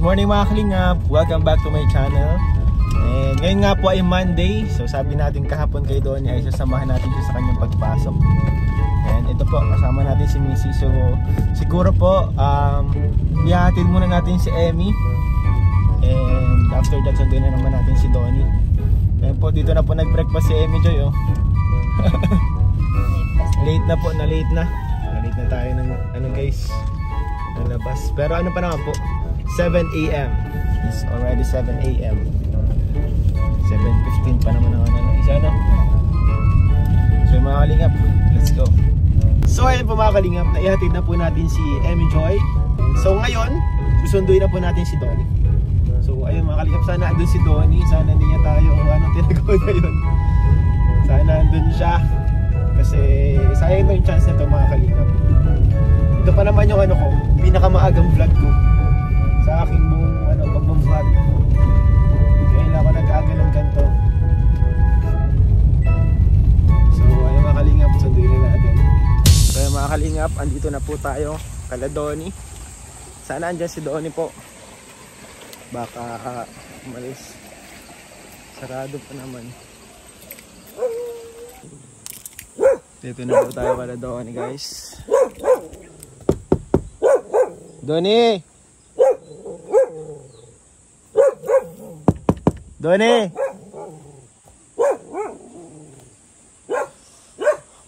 morning mga kalingap! Welcome back to my channel. And ngayon nga po ay Monday. So sabi natin kahapon kay Donnie ay sasamahan natin siya sa kanyang pagpasok. And ito po, kasama natin si Missy. So siguro po, ihahatid muna natin si Emmy. And after that, sunduin na naman natin si Donnie. Ngayon po, dito na po nag-breakfast si Emmy Joy. Late na po, na-late na. Na-late na tayo ng ano guys, nalabas. Pero ano pa naman po, 7 AM. It's already 7 AM. 7:15 pa naman ang ano isa na. So mga kalingap, let's go. So ayun po mga kalingap, naihatid na po natin si Emmy Joy. So ngayon, susunduin na po natin si Donnie. So ayun mga kalingap, sana andun si Donnie. Sana hindi niya tayo tinagawa na yun. Sana andun siya. Kasi sayang na yung chance na ito mga kalingap. Ito pa naman yung ano ko, pinakamaagang vlog ko sa aking buong pag-vlog. Kaya ako nag-aga ng ganito. So ayun mga kalingap, sunduin na natin. So ayun mga kalingap, andito na po tayo kala Donnie. Sana andyan si Donnie po. Baka umalis. Sarado pa naman. Dito na po tayo kala Donnie guys. Donnie! Donnie!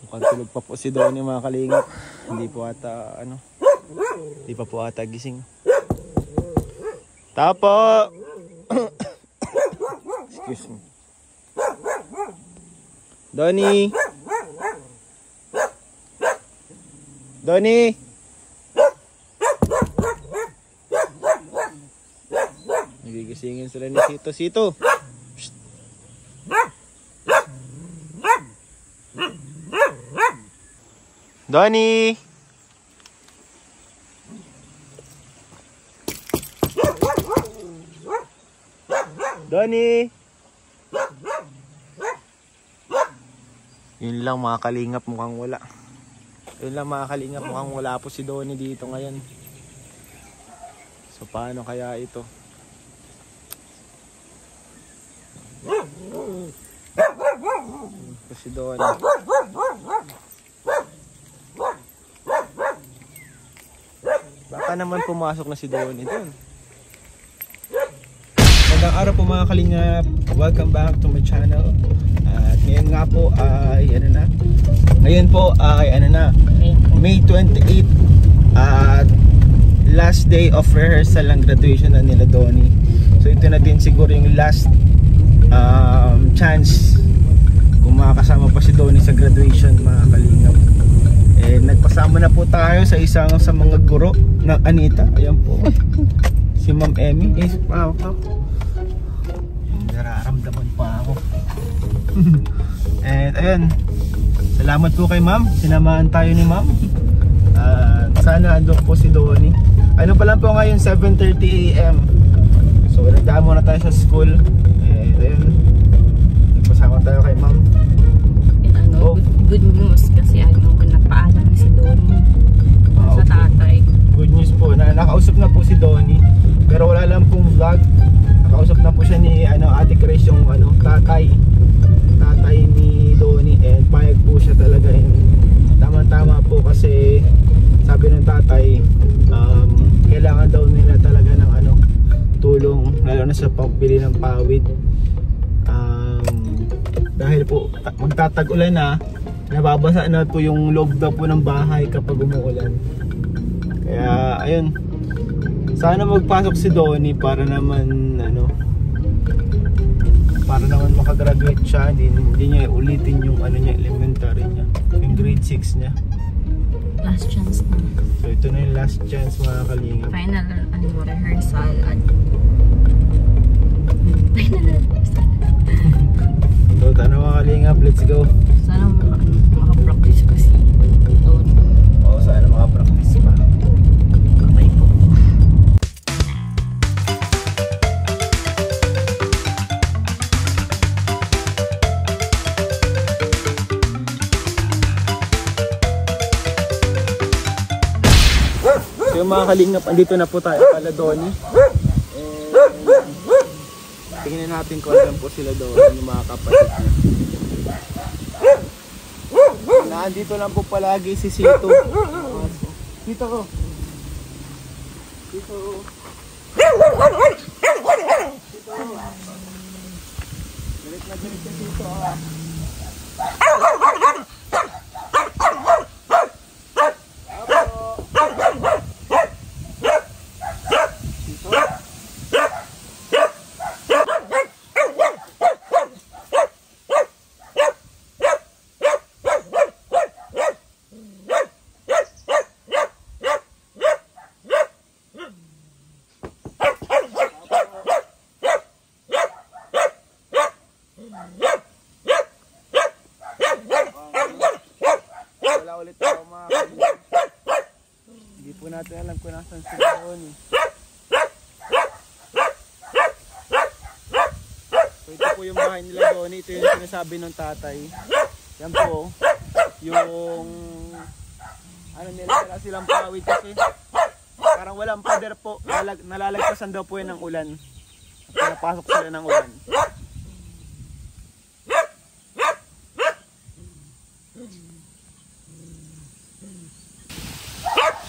Mukhang tulog pa po si Donnie mga kalingap. Hindi po ata hindi pa po ata gising. Tapo! Excuse me. Donnie! Donnie! Nagigisingin sila ni Sito. Sito! Psst. Donnie! Donnie! Yun lang mga kalingap, mukhang wala. Yun lang mga kalingap, mukhang wala po si Donnie dito ngayon. So paano kaya ito? Si Donnie. Baka naman pumasok na si Donnie doon. Magandang araw po mga kalingap. Welcome back to my channel. At ngayon nga po ay Ngayon po ay May 28. At last day of rehearsal ng graduation na nila Donnie. So ito na din siguro yung last chance kung makakasama pa si Donnie sa graduation mga kalingap. Nagpasama na po tayo sa isang sa mga guro ng Anita. Ayan po si Ma'am Emmy. Nararamdaman pa ako. And ayun, salamat po kay Ma'am, sinamaan tayo ni Ma'am. Sana andun po si Donnie. Ano pa lang po ngayon, 7:30 AM. So nagdaan muna tayo sa school. Ayun, nagpasama tayo kay Ma'am. Good news kasi napaalam si Donnie sa tatay. Good news po, nakausap na po si Donnie. Pero wala lang pong vlog. Nakausap na po siya ni Ate Grace, yung tatay ni Donnie. And payag po siya talaga. Tama-tama po kasi sabi ng tatay, kailangan daw nila talaga ng tulong, lalo na sa pagbili ng pawid. Dahil po magtatag-ulan na, nababasa na po yung loob daw po ng bahay kapag umuulan. Kaya ayun, sana magpasok si Donnie para naman makagraduate siya. Hindi niya ulitin yung elementary niya, yung grade 6 niya. Last chance na. So ito na yung last chance mga kalingap. Final rehearsal at final rehearsal. So tana mga kalingap, let's go. Sana makapractice ko si Donnie. Oo, sana makapractice pa. Kamay po. So yung mga kalingap, andito na po tayo kala Donnie. Tingnan natin kung saan po sila doon, yung mga kapatid niya. Nandito lang po palagi si Sito. Dito ko. Dito. Galit na galit si Sito. Ulit ako mga kalingap. Hindi po natin alam kung nasan sila doon eh. So ito po yung bahay nila doon. Ito yung sinasabi ng tatay. Yan po yung ano nila silang pawid kasi parang walang pader po. Nalalagpasan daw po yan ng ulan. At pinapasok sila ng ulan.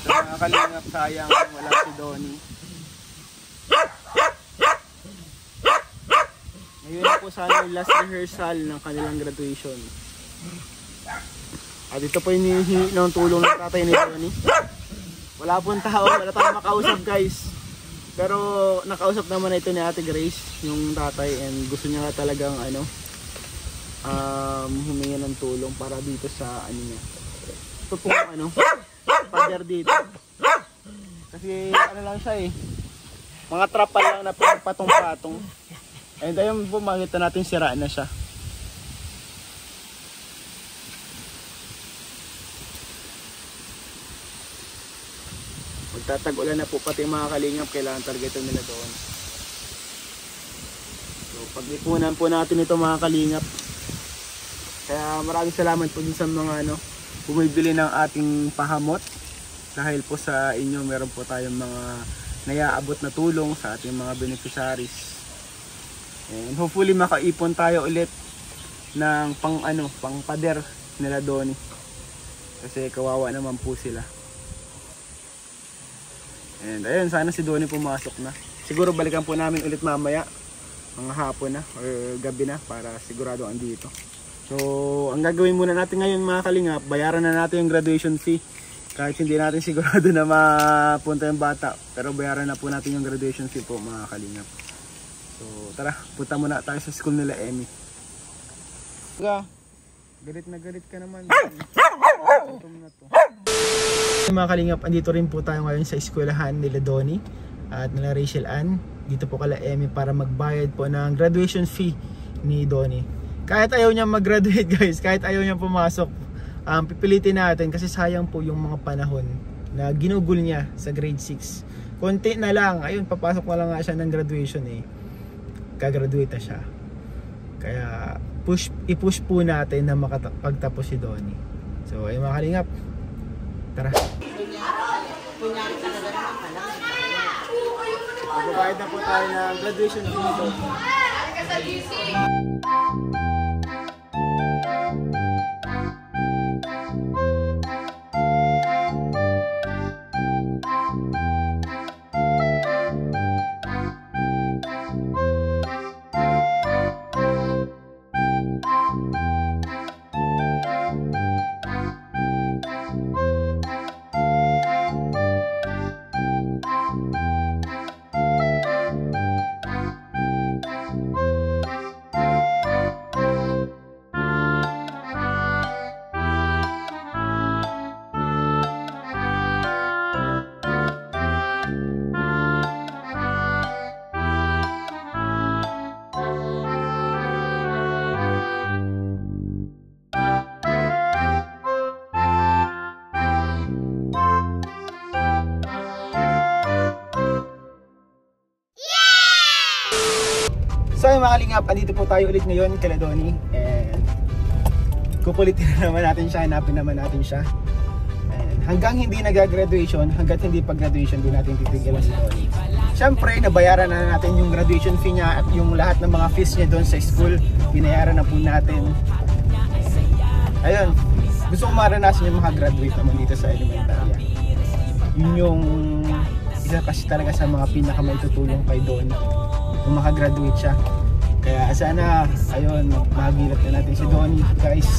Mga kalingap, sayang wala si Donnie. Ngayon na po sana yung last rehearsal ng kanilang graduation. At ito po yung hinihingi ng tulong ng tatay ni Donnie. Wala pong tao, wala tayong makausap guys. Pero nakausap naman na ito ni Ate Grace, yung tatay, and gusto niya talagang humingi ng tulong para dito sa ano niya. Ito po pader dito. Kasi ano lang siya eh. Mga trapal lang na patong-patong. And ayun po makita natin sira na siya. Magtatag-ulan na po pati mga kalingap, kailangan talaga ito nila doon. So pag-ipunan po natin ito mga kalingap. Kaya maraming salamat po din sa mga bumibili ng ating pahamot. Dahil po sa inyo meron po tayong mga naiaabot na tulong sa ating mga beneficiaries. And hopefully makaipon tayo ulit ng pang pader nila Donnie. Kasi kawawa naman po sila. And ayun, sana si Donnie pumasok na. Siguro balikan po namin ulit mamaya, mga hapon na or gabi na, para sigurado andito. So ang gagawin muna natin ngayon mga kalingap, bayaran na natin yung graduation fee. Kahit hindi natin sigurado na mapunta yung bata, pero bayaran na po natin yung graduation fee po mga kalingap. So tara, punta muna tayo sa school nila Emmy. Galit na galit ka naman. Na to. Mga kalingap, andito rin po tayo ngayon sa eskwelahan nila Donnie at nila Rachel Ann. Dito po kala Emmy para magbayad po ng graduation fee ni Donnie. Kahit ayaw niya mag-graduate guys, kahit ayaw niya pumasok, pipilitin natin kasi sayang po yung mga panahon na ginugol niya sa grade 6. Konti na lang, ayun, papasok na lang nga siya ng graduation eh. Gagraduate na siya. Kaya i-push po natin na makapagtapos si Donnie. So ayun mga kalingap, tara. Magbabayad na po tayo ng graduation dito. So yung mga kalingap, andito po tayo ulit ngayon kay Donnie. And kukulitin na naman natin siya, hanapin naman natin siya. And hanggang hindi nag-graduation, hanggang hindi pag-graduation, din natin titigilan si Donnie. syempre nabayaran na natin yung graduation fee niya at yung lahat ng mga fees niya doon sa school, binayaran na po natin. Ayun, gusto ko maranasan yung makagraduate naman dito sa elementarya. Yun yung isa kasi talaga sa mga pinaka may tutulong kay Don kung makagraduate siya. Kaya sana, ayun, mahagilat na natin si Donnie. Guys,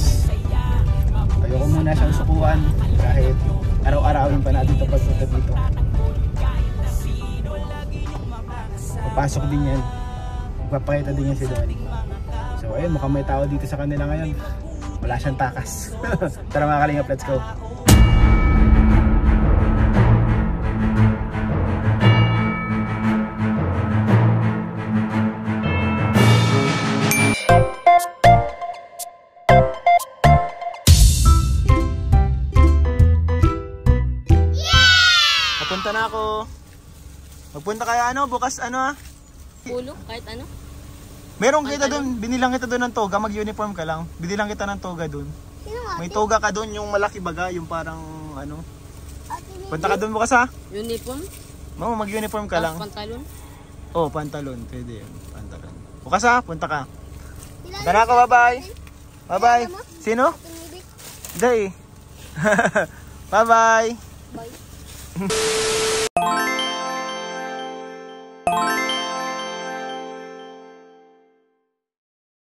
ayoko muna siyang sukuan kahit araw-arawin pa natin ito pagpunta dito. Papasok din yan. Papakita din yan si Donnie. So ayun, mukhang may tao dito sa kanila ngayon. Wala siyang takas. Tara mga kalingap, let's go. Papunta na ako. Magpunta kaya bukas Pulo, kahit ano. Meron kita doon, binilang kita doon ng toga, mag-uniform ka lang. Binilang kita ng toga doon. May toga ka doon, yung malaki baga, yung parang Punta ka doon bukas ha? Uniform? Mama, mag-uniform ka lang. Pantalon? Oh, pantalon, pwede yun, pantalon. Bukas ha, punta ka. Punta na ako, bye-bye. Bye-bye. Sino? Day. Bye-bye. Bye.